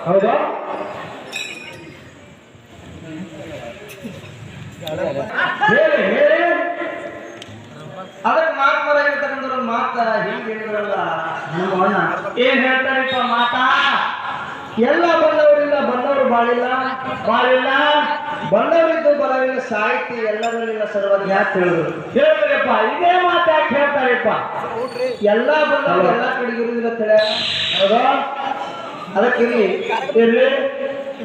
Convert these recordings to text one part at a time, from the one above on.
ಹೌದಾ ಹೇಳಿ ಹೇಳಿ ಅದಕ್ಕೆ ಮಾತಾಡತಕ್ಕಂಥ ಮಾತ ಹಿಂಗೆ ಹೇಳಿದ್ರಲ್ಲ ನಮ್ಮ ಅಣ್ಣ ಏನ್ ಹೇಳ್ತಾರಪ್ಪ ಮಾತಾ ಎಲ್ಲ ಬಂದವರಿಲ್ಲ ಬಂದವರು ಬಾಳಿಲ್ಲ ಬಾಳಿಲ್ಲ ಬಂದವರಿದ್ದು ಬಲವಿಲ್ಲ ಸಾಹಿತಿ ಎಲ್ಲವರಿಲ್ಲ ಸರ್ವಜ್ಞ ಅಂತ ಹೇಳಿದ್ರು ಹೇಳ್ತಾರಪ್ಪ ಇದೇ ಮಾತು ಯಾಕೆ ಹೇಳ್ತಾರಪ್ಪ ಎಲ್ಲ ಬಂದವರು ಎಲ್ಲ ಕಡೆಗೆ ಇರುವುದಿಲ್ಲ ತಳ ಹೌದಾ ಅದಕ್ಕೆ ಇರ್ಲಿ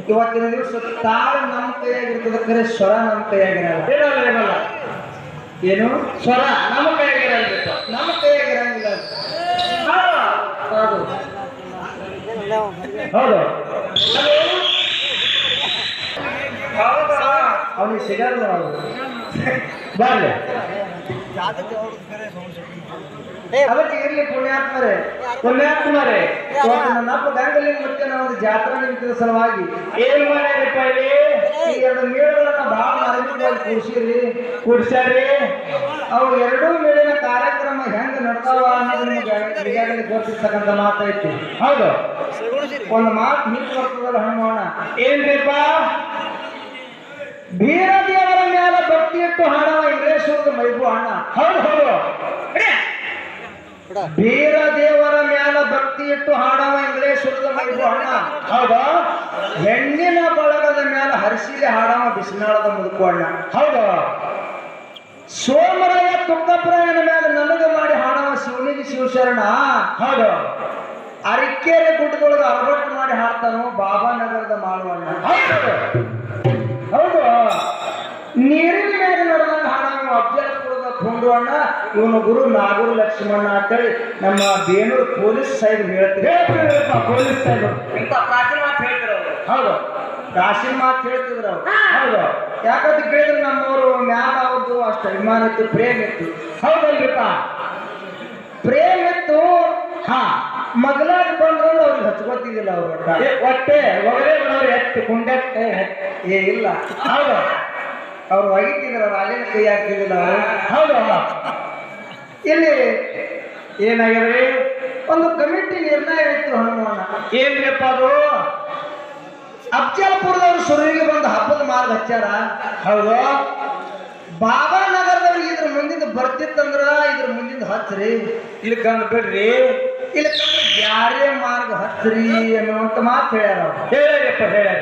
ಇವತ್ತಿನ ದಿವಸ ತಾಳು ನಮ್ಮ ಕೈಯಾಗಿರ್ತದೆ ಖರೆ ಸ್ವರ ನಮ್ಮ ಕೈಯಾಗಿರಲ್ಲ ಏನಲ್ಲ ಏನು ಸ್ವರ ನಮ್ಮ ಕೈಯಾಗಿರಲ್ಲ ನಮ್ಮ ಕೈಯಾಗಿರಂಗಿಲ್ಲ ಹೌದು ಹೌದು ಅವನಿಗೆ ಸಿಗಲ್ಲ ಬರ್ಲಿ ಅದಕ್ಕೆ ಇರ್ಲಿ ಪುಣ್ಯಾತ್ಮರೇ ನನ್ನಪ್ಪ ಗಂಗಲ್ಲಿ ಮತ್ತೆ ಒಂದು ಜಾತ್ರಾ ನಿಂತಿದ ಸಲುವಾಗಿ ಏನ್ ಮಾಡ್ಯಾರಪ್ಪ ಇಲ್ಲಿ ಈ ಎರಡು ಮೇಳಗಳನ್ನ ಬಹಳ ಅರಬಿವಾಗಿ ಕೂಡ್ಸ್ಯಾರ್ರಿ ಅವು ಎರಡೂ ಮೇಳಿನ ಕಾರ್ಯಕ್ರಮ ಹೆಂಗ್ ನಡ್ತಾವ ಅನ್ನೋದನ್ನ ಈಗಾಗಲೇ ಗೊತ್ತಿರ್ತಕ್ಕಂಥ ಮಾತೈತಿ ಹೌದು ಒಂದು ಮಾತು ಹಿಂಗ್ ಬರ್ತದಲ್ಲ ಹನುಮಾನ ಏನ್ರಿಪ್ಪ ಬೀರದೇವರ ಮೇಲೆ ಭಕ್ತಿ ಇಟ್ಟು ಹಾಡವ ಇಂಗ್ಲೇಶ್ವರದ ಮೈಬು ಅಣ್ಣ ಹೌದು ಹೌದು ಬೀರದೇವರ ಮೇಲೆ ಭಕ್ತಿ ಇಟ್ಟು ಹಾಡವ ಇಂಗ್ಲೇಶ್ವರದ ಮೈಬು ಅಣ್ಣ ಹೌದಾ ಹೆಣ್ಣಿನ ಬಳಗದ ಮೇಲೆ ಹರಿಸಿಲೆ ಹಾಡವ ಬಿಸಿನಾಳದ ಮುದುಕು ಅಣ್ಣ ಹೌದು ಸೋಮರಾಯ ತುಕ್ಕಪ್ರಾಯನ ಮೇಲೆ ನನಗೆ ಮಾಡಿ ಹಾಡವ ಶಿವನಿಗೆ ಶಿವಶರಣ ಹೌದು ಅರಿಕೆರೆ ಗುಡ್ಡದೊಳಗೆ ಅರಬಟ್ಟು ಮಾಡಿ ಹಾಡ್ತಾನೋ ಬಾಬಾನಗರದ ಮಾಳುವಣ್ಣ ಹೌದು ನೀರಿನ ಮೇಲೆ ನಡೆದಾಗ ಹಾಡವ ಅಫ್ಜಲ್ಪುರದ ಕೊಂಡು ಅಣ್ಣ ಇವನು ಗುರು ನಾಗೂರು ಲಕ್ಷ್ಮಣ್ಣ ಅಂತೇಳಿ ನಮ್ಮ ಬೇನೂರು ಪೊಲೀಸ್ ಸಾಹೇಬ್ ಹೇಳ್ತಿದ್ರು ಪೊಲೀಸ್ ಸಾಹೇಬ್ ಇಂಥ ಪ್ರಾಚೀನ ಮಾತು ಹೇಳ್ತಿದ್ರು ಹೌದು ಪ್ರಾಚೀನ ಮಾತು ಹೇಳ್ತಿದ್ರು ಅವ್ರು ಹೌದು ಯಾಕಂತ ಕೇಳಿದ್ರೆ ನಮ್ಮವರು ಮ್ಯಾಲ ಅವ್ರದ್ದು ಅಷ್ಟು ಅಭಿಮಾನ ಇತ್ತು ಪ್ರೇಮ ಇತ್ತು ಹೌದಲ್ರಿಪ್ಪ ಪ್ರೇಮ ಇತ್ತು ಹಾ ಮಗಲಾಗ ಬಂದ್ರು ಅವ್ರಿಗೆ ಹಚ್ಕೋತಿದ್ದಿಲ್ಲ ಅವ್ರು ಒಟ್ಟೆ ಒಗರೆ ಬಿಡೋರು ಎತ್ತು ಕುಂಡಕ್ಕೆ ಏ ಇಲ್ಲ ಹೌದು ಅವ್ರು ಒಗಿತಿದ್ರು ಅವ್ರು ಅಲ್ಲಿನ ಕೈ ಹಾಕ್ತಿದ್ದಿಲ್ಲ ಅವರು ಹೌದು ಇಲ್ಲಿ ಏನಾಗ್ಯದ್ರಿ ಒಂದು ಕಮಿಟಿ ನಿರ್ಣಯ ಇತ್ತು ಹನುಮಾನ ಏನ್ರಿಪ್ಪ ಅದು ಅಫ್ಜಲ್ಪುರದವ್ರು ಸುರುವಿಗೆ ಬಂದು ಹಬ್ಬದ ಮಾರ್ಗ ಹಚ್ಚಾರ ಹೌದು ಬಾಬಾನಗರದವ್ರಿಗೆ ಇದ್ರ ಮುಂದಿಂದ ಬರ್ತಿತ್ತಂದ್ರ ಇದ್ರ ಮುಂದಿಂದ ಹಚ್ಚ್ರಿ ಇಲ್ಲಿ ಕಂಡು ಬಿಡ್ರಿ ಇಲ್ಲಿ ಕಂಡು ಬ್ಯಾರೆ ಮಾರ್ಗ ಹಚ್ಚ್ರಿ ಅನ್ನುವಂತ ಮಾತು ಹೇಳ್ಯಾರ ಹೇಳ್ಯಾರಪ್ಪ ಹೇಳ್ಯಾರ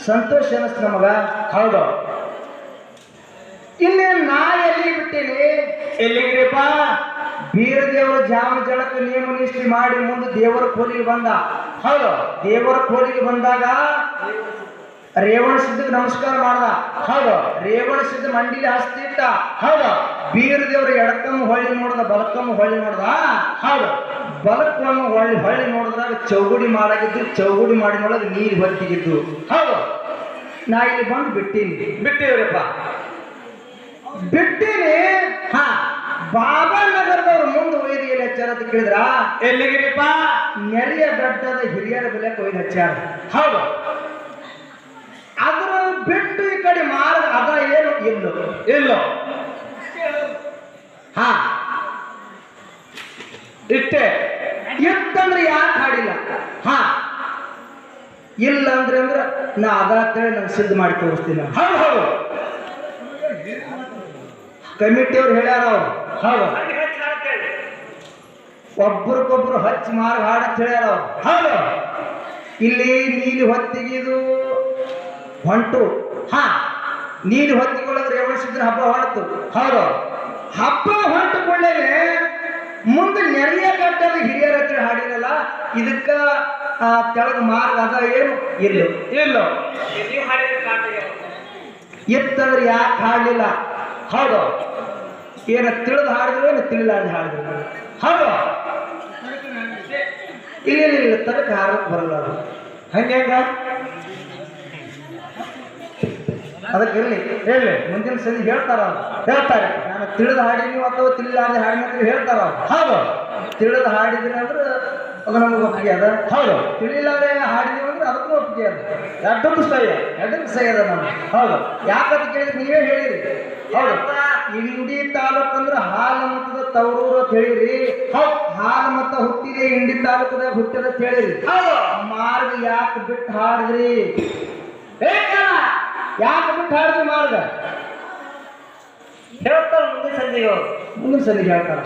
ಸಂತೋಷ ಅನಿಸ್ತು ನಮಗ ಹೌದು ಇಲ್ಲಿ ನಾ ಎಲ್ಲಿ ಬಿಟ್ಟೀನಿ ಎಲ್ಲಿಗ್ರಿಪ್ಪ ಬೀರದೇವರು ಜಾಮ ಜಳಕ ನಿಯಮ ನಿಷ್ಠೆ ಮಾಡಿ ಮುಂದೆ ದೇವರ ಕೋಲಿಗೆ ಬಂದ ಹೌದು ದೇವರ ಕೋಲಿಗೆ ಬಂದಾಗ ರೇವಣ ಸಿದ್ಧಕ್ಕೆ ನಮಸ್ಕಾರ ಮಾಡ್ದ ಹೌದು ರೇವಣ ಸಿದ್ಧ ಮಂಡಿಲಿ ಹಸ್ತಿ ಇಟ್ಟ ಹೌದು ಬೀರದೇವರು ಎಡಕಮ್ಮ ಹೊಳ್ಳಿ ನೋಡ್ದ ಬಲಕಮ್ಮ ಹೊಳ್ಳಿ ನೋಡ್ದ ಹೌದು ಬಲಕಮ್ಮ ಹೊಳ್ಳಿ ನೋಡಿದಾಗ ಚೌಗುಡಿ ಮಾಡಾಗಿದ್ದು ಚೌಗುಡಿ ಮಾಡಿ ನೋಡೋದು ನೀರು ಹೊತ್ತಿಗಿದ್ದು ಹೌದು ನಾ ಇಲ್ಲಿ ಬಂದು ಬಿಟ್ಟಿವ್ರಪ್ಪ ಬಿಟ್ಟಿನಿ ಹಾ ಬಾಬಾನಗರದವ್ರು ಮುಂದೆ ಒಯ್ದು ಎಲ್ಲಿ ಹಚ್ಚಾರ ಅಂತ ಕೇಳಿದ್ರ ಎಲ್ಲಿಗಿರಿಪ್ಪ ನೆರೆಯ ಬೆಟ್ಟದ ಹಿರಿಯರ ಬೆಲೆ ಒಯ್ದು ಹಚ್ಚಾರ ಹೌದು ಅದ್ರ ಬಿಟ್ಟು ಈ ಕಡೆ ಮಾರ್ಗ ಅದ ಏನು ಇಲ್ಲೋ ಹಾ ಇಷ್ಟೇ ಇತ್ತಂದ್ರೆ ಯಾಕೆ ಹಾಡಿಲ್ಲ ಹಾ ಇಲ್ಲ ಅಂದ್ರೆ ನಾ ಅದಾಗ್ತೇಳಿ ನಾನು ಸಿದ್ಧ ಮಾಡಿ ತೋರಿಸ್ತೀನಿ ಹೌದು ಹೌದು ಕಮಿಟಿಯವ್ರು ಹೇಳ್ಯಾರ ಅವ್ರು ಹೌದು ಒಬ್ರಿಗೊಬ್ರು ಹಚ್ಚಿ ಮಾರ್ಗ ಹಾಡಂತ ಹೇಳ್ಯಾರ ಅವ್ರು ಹೌದು ಇಲ್ಲಿ ನೀಲಿ ಹೊತ್ತಿಗಿದು ಹೊಂಟು ಹಾ ನೀರು ಹೊತ್ತಿಕೊಳ್ಳೋದು ರೇವಣ ಸಿದ್ಧನ ಹಬ್ಬ ಹೊರತು ಹೌದು ಹಬ್ಬ ಹೊಂಟುಕೊಳ್ಳೇನೆ ಮುಂದೆ ನೆರೆಯ ಗಡ್ಡದ ಹಿರಿಯರ ಹತ್ರ ಹಾಡಿರಲ್ಲ ಇದಕ್ಕ ಕೆಳಗೆ ಮಾರ್ಗ ಅದ ಏನು ಇಲ್ಲೋ ಎತ್ತಂದ್ರೆ ಯಾಕೆ ಹಾಡಲಿಲ್ಲ ಹೌದು ಏನ ತಿಳಿದು ಹಾಡಿದ್ರು ಏನು ತಿಳಿಲಾರ್ದು ಹಾಡಿದ್ರು ಹೌದು ಇಲ್ಲ ತನಕ ಹಾಡಕ್ಕೆ ಬರಲ್ಲ ಅದು ಹಂಗ ಅದಕ್ಕೆ ಹೇಳಿ ಮುಂದಿನ ಸರಿ ಹೇಳ್ತಾರೆ ನಾನು ತಿಳಿದು ಹಾಡಿನಿ ಅಥವಾ ತಿಳಿಲಾರ್ದೆ ಹಾಡಿನ ಹೇಳ್ತಾರ ಹೌದು ತಿಳಿದು ಹಾಡಿದ್ರಿ ಅಂದ್ರೆ ಅದು ನಮಗೆ ಒಪ್ಪಿಗೆ ಅದ ಹೌದು ತಿಳಿಲಾರ್ದೆ ಹಾಡಿದೀವಿ ಅಂದ್ರೆ ಅದಕ್ಕೂ ಒಪ್ಪಿಗೆ ಅದ ಎರಡಕ್ಕೂ ಸಹಿ ಅದ ನಮ್ಗೆ ಹೌದು ಯಾಕಂತ ಕೇಳಿದ್ರೆ ನೀವೇ ಹೇಳಿರಿ ಹೌದು ಇಂಡಿ ತಾಲೂಕ್ ಅಂದ್ರ ಹಾಲ ಮತದ ತವರೂರು ಅಂತ ಹೇಳಿರಿ. ಹಾಲ ಮತ ಹುಟ್ಟಿದೆ ಇಂಡಿ ತಾಲೂಕದಾಗ ಹುಟ್ಟದ ಅಂತ ಹೇಳಿರಿ. ಮಾರ್ಗ ಯಾಕೆ ಬಿಟ್ಟು ಹಾಡಿದ್ರಿ? ಯಾಕೆ ಬಿಟ್ಟು ಹಾಡಿದ್ರಿ ಮಾರ್ಗ? ಹೇಳ್ತಾರ ಮುಂದಿನ ಸಂದಿಗೆ ಹೇಳ್ತಾರ.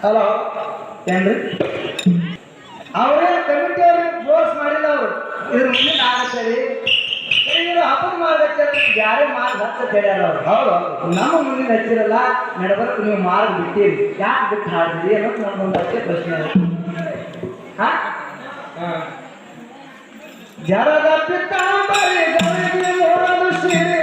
ಹಲೋ ಏನ್ರಿ ಅವರೇ ಕಮಿಟಿ ಅವ್ರಿಗೆ ಫೋರ್ಸ್ ಮಾಡಿಲ್ಲ. ಅವರು ಇದ್ರ ಮುಂದಿನ ಆಗತ್ತೇಳಿ ಇವರು ಹಬ್ಬದ ಮಾರ್ಗ ಹಚ್ಚಾರ, ಬ್ಯಾರೆ ಮಾರ್ಗ ಹಚ್ಚ ಹೇಳ್ಯಾರ ಅವ್ರು. ಹೌದು ನಮ್ಮ ಮುಂದಿನ ಹಚ್ಚಿರಲ್ಲ, ನಡಬರ್ಕು ನೀವು ಮಾರ್ಗ ಬಿಟ್ಟಿರಿ, ಯಾಕೆ ಬಿಟ್ಟು ಹಾಡಿದ್ರಿ ಅನ್ನೋದು ನಮ್ಗೊಂದು ಅಷ್ಟೇ ಪ್ರಶ್ನೆ. ಜರದ ಪಿತಾಂಬರಿ ಗೌರಿಗೆ ಮೋಡಲು ಸೀರೆ